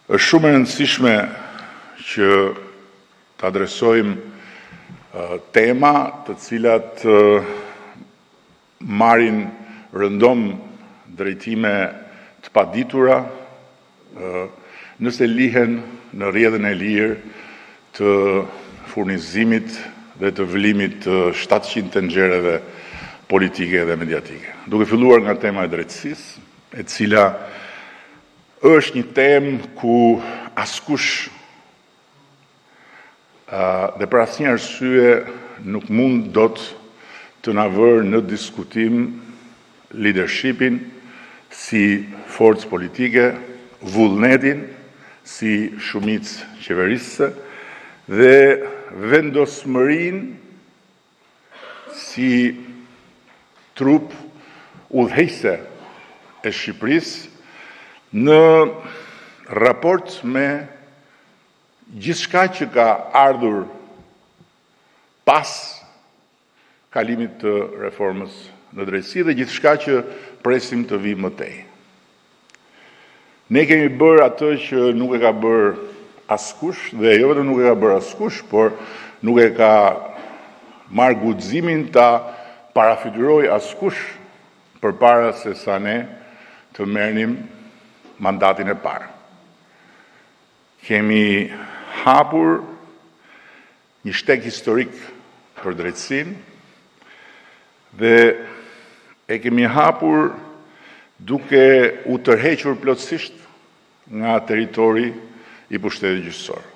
Është shumë e rëndësishme që të adresojmë tema të cilat marrin rëndom drejtime të paditura, nëse lihen në rrjedhën e lirë të furnizimit dhe të vëllimit të 700 tenxhereve politike dhe mediatike. Duke filluar nga tema e drejtësisë, e cila është një temë ku askush dhe për asnjë arsye nuk mund dot të na vërë në diskutim leadershipin si forcë politike, vullnetin si shumicë qeverisëse dhe vendosmërinë si trup udhëheqëse e Shqipërisë në raport me gjithçka që ka ardhur pas kalimit të reformës në drejtësi dhe gjithçka që presim të vijë më tej. Ne kemi bërë atë që nuk e ka bërë askush, dhe jo vetëm nuk e ka bërë askush, por nuk e ka marrë guximin ta parafiguroj askush përpara se sa ne të merrnim mandatin e parë. Kemi hapur një shteg historik për drejtësinë dhe e kemi hapur duke u tërhequr plotësisht nga territori i pushtetit gjyqësor.